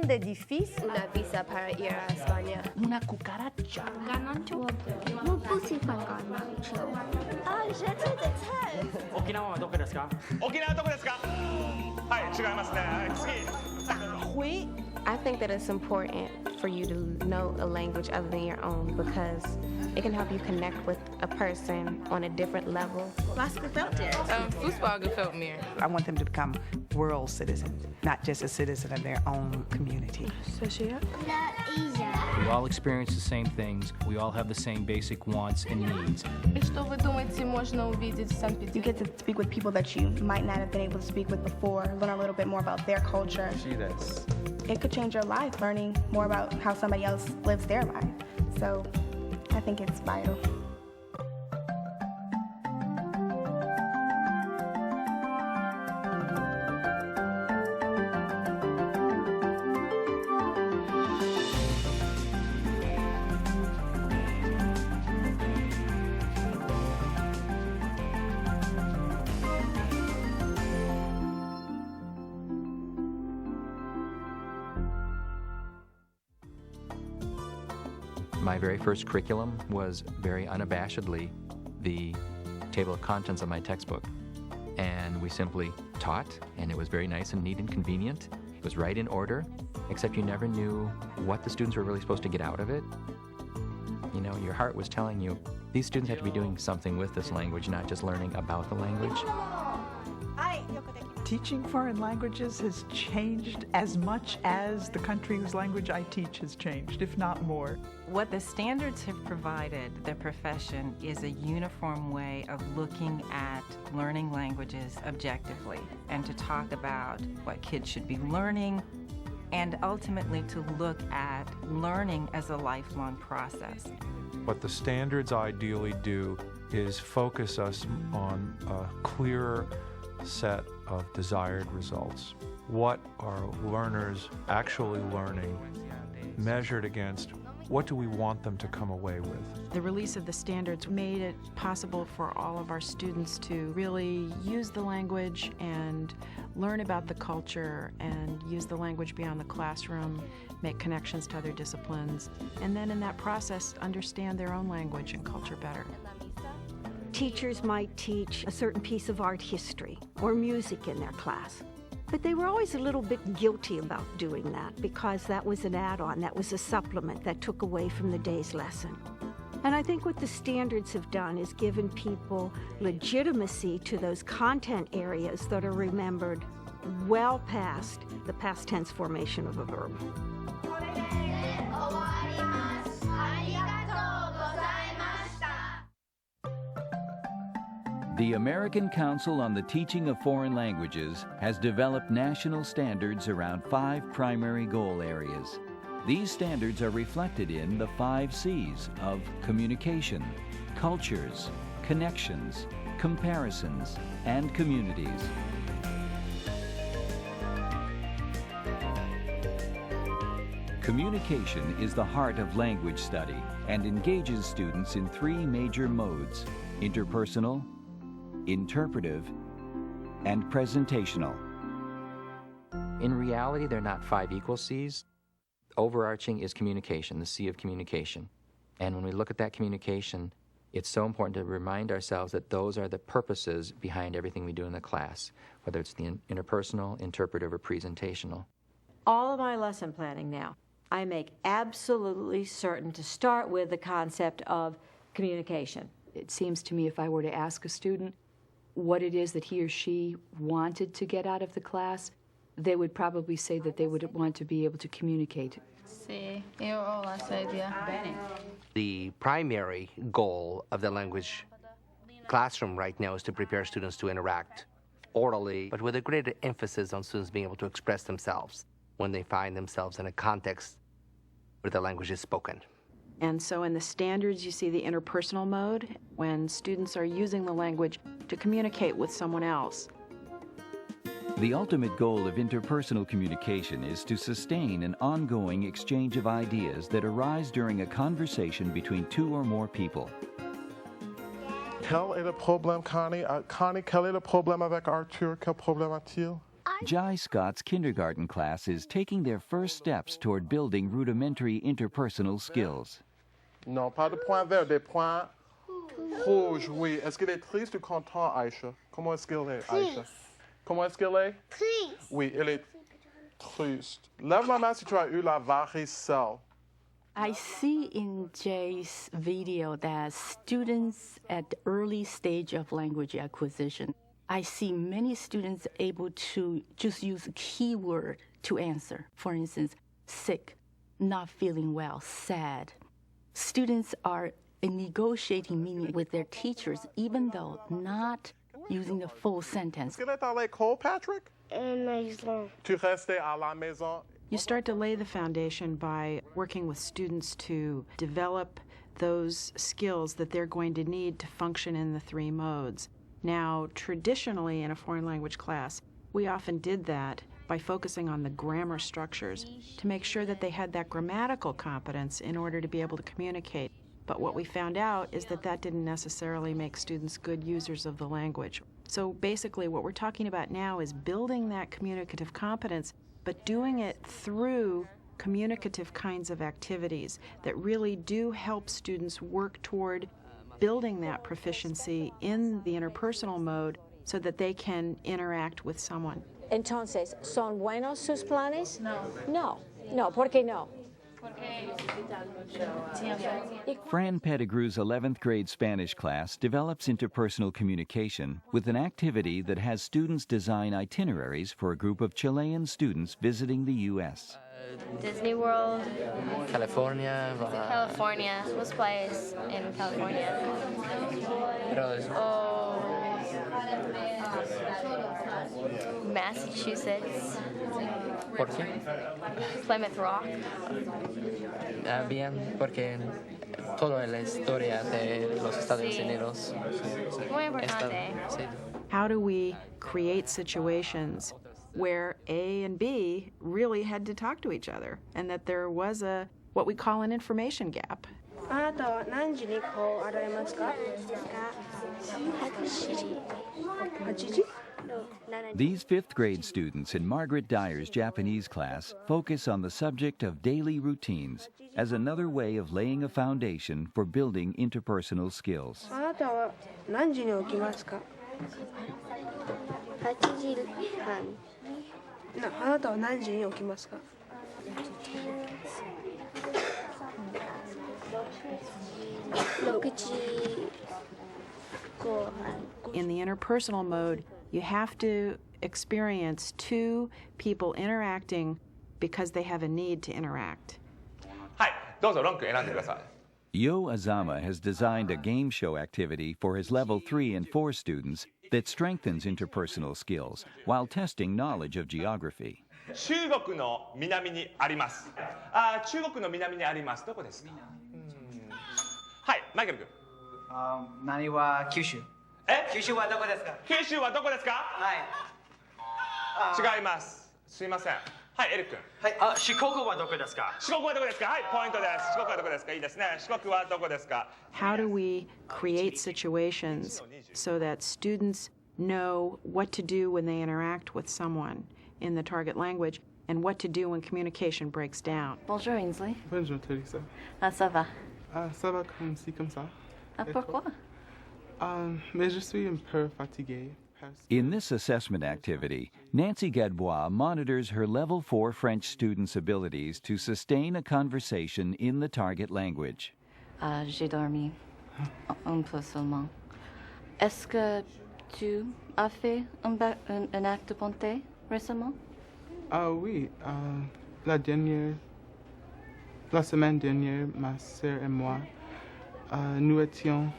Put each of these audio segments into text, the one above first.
grande edificio. Una visa para ir a España. Una cucaracha. Ganoncho. Ah, j'ai été de test. 沖縄はどこですか？沖縄どこですか？はい、違いますね。はい、次。Oui. I think that it's important for you to know a language other than your own because it can help you connect with a person on a different level. Was gefällt dir? Fußball gefällt mir. I want them to become world citizens, not just a citizen of their own community. We all experience the same things. We all have the same basic wants and needs. Что вы думаете, можно увидеть в You Санкт-Петербурге? get to speak with people that you might not have been able to speak with before, learn a little bit more about their culture. It could change your life, learning more about how somebody else lives their life. So I think it's vital. My very first curriculum was very unabashedly the table of contents of my textbook. And we simply taught, and it was very nice and neat and convenient. It was right in order, except you never knew what the students were really supposed to get out of it. You know, your heart was telling you, these students have to be doing something with this language, not just learning about the language. Teaching foreign languages has changed as much as the country whose language I teach has changed, if not more. What the standards have provided the profession is a uniform way of looking at learning languages objectively and to talk about what kids should be learning and ultimately to look at learning as a lifelong process. What the standards ideally do is focus us on a clearer set of desired results. What are learners actually learning measured against what do we want them to come away with? The release of the standards made it possible for all of our students to really use the language and learn about the culture and use the language beyond the classroom, make connections to other disciplines, and then in that process understand their own language and culture better. Teachers might teach a certain piece of art history or music in their class, but they were always a little bit guilty about doing that because that was an add-on, that was a supplement that took away from the day's lesson. And I think what the standards have done is given people legitimacy to those content areas that are remembered well past the past tense formation of a verb. The American Council on the Teaching of Foreign Languages has developed national standards around 5 primary goal areas. These standards are reflected in the 5 C's of communication, cultures, connections, comparisons, and communities. Communication is the heart of language study and engages students in 3 major modes: interpersonal, interpretive, and presentational. In reality, they're not 5 equal C's. Overarching is communication, the C of communication. And when we look at that communication, it's so important to remind ourselves that those are the purposes behind everything we do in the class, whether it's the interpersonal, interpretive, or presentational. All of my lesson planning now, I make absolutely certain to start with the concept of communication. It seems to me if I were to ask a student what it is that he or she wanted to get out of the class, they would probably say that they would want to be able to communicate. Sí, yo la sé ya. The primary goal of the language classroom right now is to prepare students to interact orally, but with a greater emphasis on students being able to express themselves when they find themselves in a context where the language is spoken. And so in the standards, you see the interpersonal mode, when students are using the language to communicate with someone else. The ultimate goal of interpersonal communication is to sustain an ongoing exchange of ideas that arise during a conversation between 2 or more people. Quel est le problème, Connie? Connie, quel est le problème avec Arthur? Quel problème a-t-il? Jai Scott's kindergarten class is taking their first steps toward building rudimentary interpersonal skills. Non, pas de points verts, des points rouges, oui. Est-ce qu'elle est triste ou contente, Aïcha? Comment est-ce qu'elle est, Aïcha? Comment est-ce qu'elle est? Triste. Oui, elle est triste. Lève la main si tu as eu la varicelle. I see in Jay's video that students at the early stage of language acquisition, I see many students able to just use a keyword to answer. For instance, sick, not feeling well, sad. Students are negotiating meaning with their teachers, even though not using the full sentence. Est-ce qu'elle est à l'école, Patrick? Maison. Tu restais à la maison? You start to lay the foundation by working with students to develop those skills that they're going to need to function in the three modes. Now, traditionally in a foreign language class, we often did that by focusing on the grammar structures to make sure that they had that grammatical competence in order to be able to communicate. But what we found out is that that didn't necessarily make students good users of the language. So basically what we're talking about now is building that communicative competence, but doing it through communicative kinds of activities that really do help students work toward building that proficiency in the interpersonal mode so that they can interact with someone. Entonces, ¿son buenos sus planes? No. No, ¿por qué no? Fran Pettigrew's 11th grade Spanish class develops interpersonal communication with an activity that has students design itineraries for a group of Chilean students visiting the U.S. Disney World. California. California. What's place in California? Massachusetts. ¿Por qué? Plymouth Rock. Bien, porque toda la historia de los Estados Unidos. Muy importante. How do we create situations where A and B really had to talk to each other and that there was what we call an information gap? あなたは何時に来られますか? 8時? These 5th grade students in Margaret Dyer's Japanese class focus on the subject of daily routines as another way of laying a foundation for building interpersonal skills. あなたは何時に起きますか? 8時半。あなたは何時に起きますか? 6時後半。 In the interpersonal mode, you have to experience two people interacting because they have a need to interact. はい、どうぞロン君選んでください。 Yo Azama has designed a game show activity for his level 3 and 4 students that strengthens interpersonal skills while testing knowledge of geography. 中国の南にあります。中国の南にあります。どこですか？はい、マイケル君。何は九州。九州はどこですか？九州はどこですか？はい。違います。すいません。はい、エリック君。はい。四国はどこですか？四国はどこですか？はい、ポイントです。四国はどこですか？いいですね。四国はどこですか？ How do we create situations so that students know what to do when they interact with someone in the target language and what to do when communication breaks down? Bonjour, Ainsley. Bonjour, Teresa. Ça va? Ça va comme ci, comme ça. Pourquoi? Mais je suis un peu fatiguée. In this assessment activity, Nancy Gadbois monitors her level 4 French students' abilities to sustain a conversation in the target language. J'ai dormi un peu seulement. Est-ce que tu as fait un acte de bonté récemment? Oui, la semaine dernière, ma sœur et moi, nous étions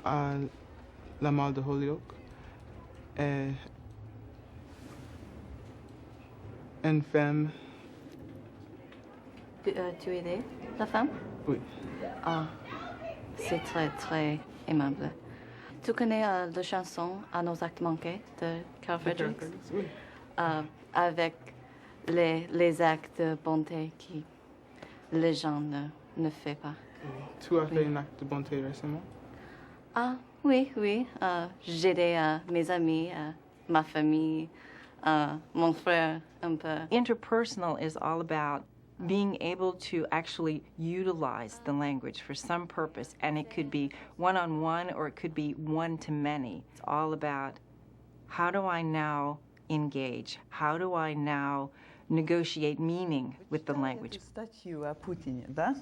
à la mall de Holyoke et une femme. Tu aidais la femme? Oui. Ah, c'est très, très aimable. Tu connais la chanson À nos actes manqués de Carl Fredericks? Oui. Avec les actes de bonté que les gens ne font pas. Tu as fait un acte de bonté récemment? Ah, oui, oui. J'ai aidé mes amis, ma famille, mon frère un peu. Interpersonal is all about being able to actually utilize the language for some purpose, and it could be one-on-one or it could be one-to-many. It's all about how do I now engage? How do I now negotiate meaning with the language? Статью о Путине, да?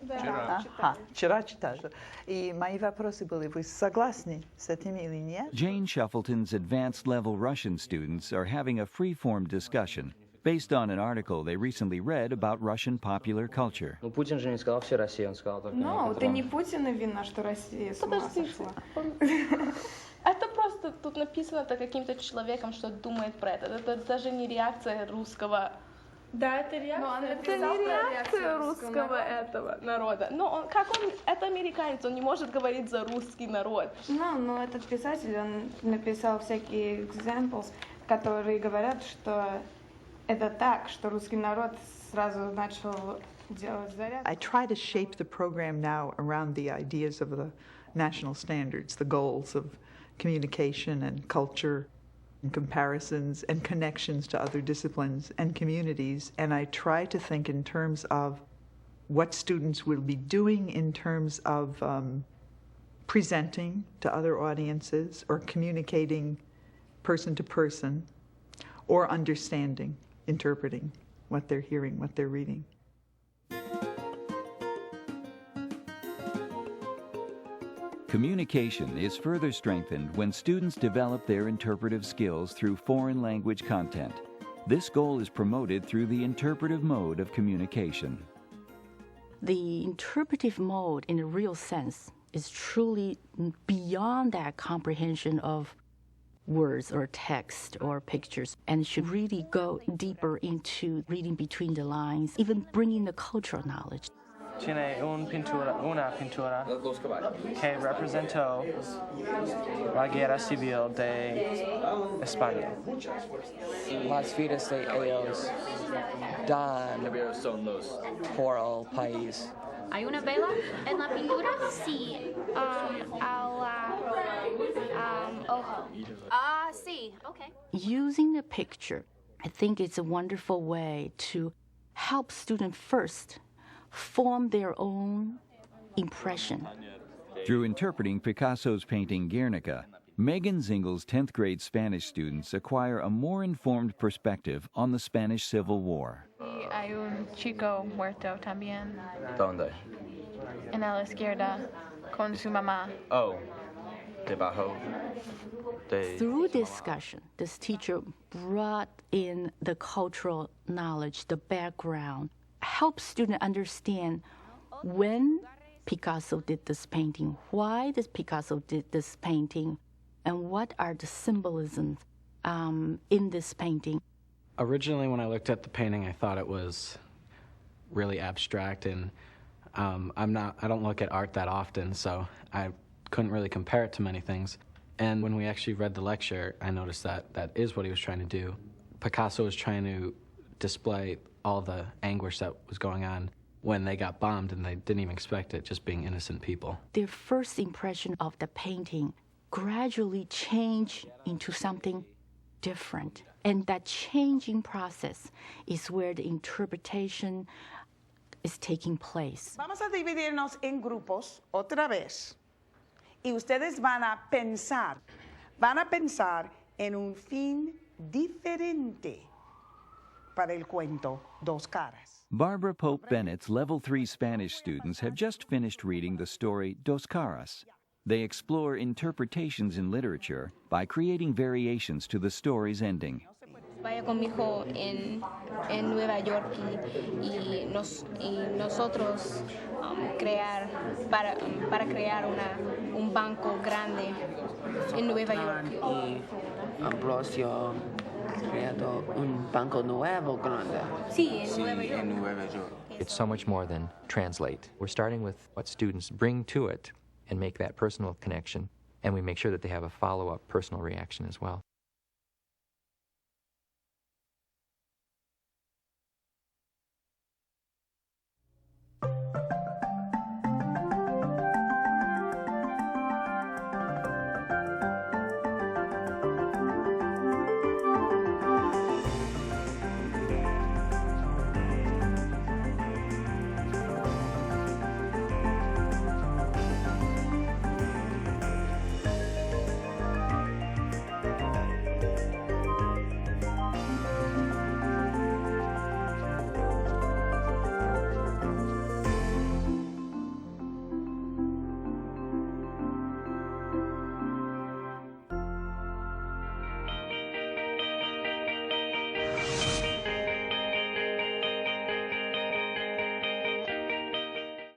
Да. Ага, вчера читали. И мои вопросы были, вы согласны с этими или нет? Jane Shuffleton's advanced level Russian students are having a free-form discussion based on an article they recently read about Russian popular culture. Ну, Путин же не сказал все Россия, он сказал только... No, это не Путина вина, что Россия с ума сошла. Это просто тут написано это каким-то человеком, что думает про это. Это даже не реакция русского. Да, это реакция. Это не реакция русского этого народа. Но он, как он, это американец, он не может говорить за русский народ. Но этот писатель, он написал всякие examples, которые говорят, что это так, что русский народ сразу начал делать заряд. I try to shape the program now around the ideas of the national standards, the goals of communication and culture and comparisons and connections to other disciplines and communities. And I try to think in terms of what students will be doing in terms of presenting to other audiences or communicating person to person or understanding, interpreting what they're hearing, what they're reading. Communication is further strengthened when students develop their interpretive skills through foreign language content. This goal is promoted through the interpretive mode of communication. The interpretive mode, in a real sense, is truly beyond that comprehension of words or text or pictures, and should really go deeper into reading between the lines, even bringing the cultural knowledge. Tiene una pintura que representó la guerra civil de España. Las vidas de ellos dan por el país. ¿Hay una vela en la pintura? Sí, ojo. Ah, sí, okay. Using a picture, I think it's a wonderful way to help students first form their own impression. Through interpreting Picasso's painting Guernica, Megan Zingel's 10th grade Spanish students acquire a more informed perspective on the Spanish Civil War. Hay un chico muerto también. ¿Dónde? En la izquierda, con su mamá. Oh, debajo. Through discussion, this teacher brought in the cultural knowledge, the background, help students understand when Picasso did this painting, why does Picasso did this painting, and what are the symbolisms in this painting. Originally, when I looked at the painting, I thought it was really abstract, and I don't look at art that often, so I couldn't really compare it to many things. And when we actually read the lecture, I noticed that that is what he was trying to do. Picasso was trying to display all the anguish that was going on when they got bombed and they didn't even expect it, just being innocent people. Their first impression of the painting gradually changed into something different. And that changing process is where the interpretation is taking place. Vamos a dividirnos en grupos otra vez. Y ustedes van a pensar en un fin diferente para el cuento Dos Caras. Barbara Pope Bennett's Level 3 Spanish students have just finished reading the story Dos Caras. They explore interpretations in literature by creating variations to the story's ending. Vaya con mi hijo en Nueva York y nosotros crear para crear un banco grande en Nueva York. Y Ambrosio creado un banco nuevo grande. Sí, en Nueva York. It's so much more than translate. We're starting with what students bring to it and make that personal connection, and we make sure that they have a follow-up personal reaction as well.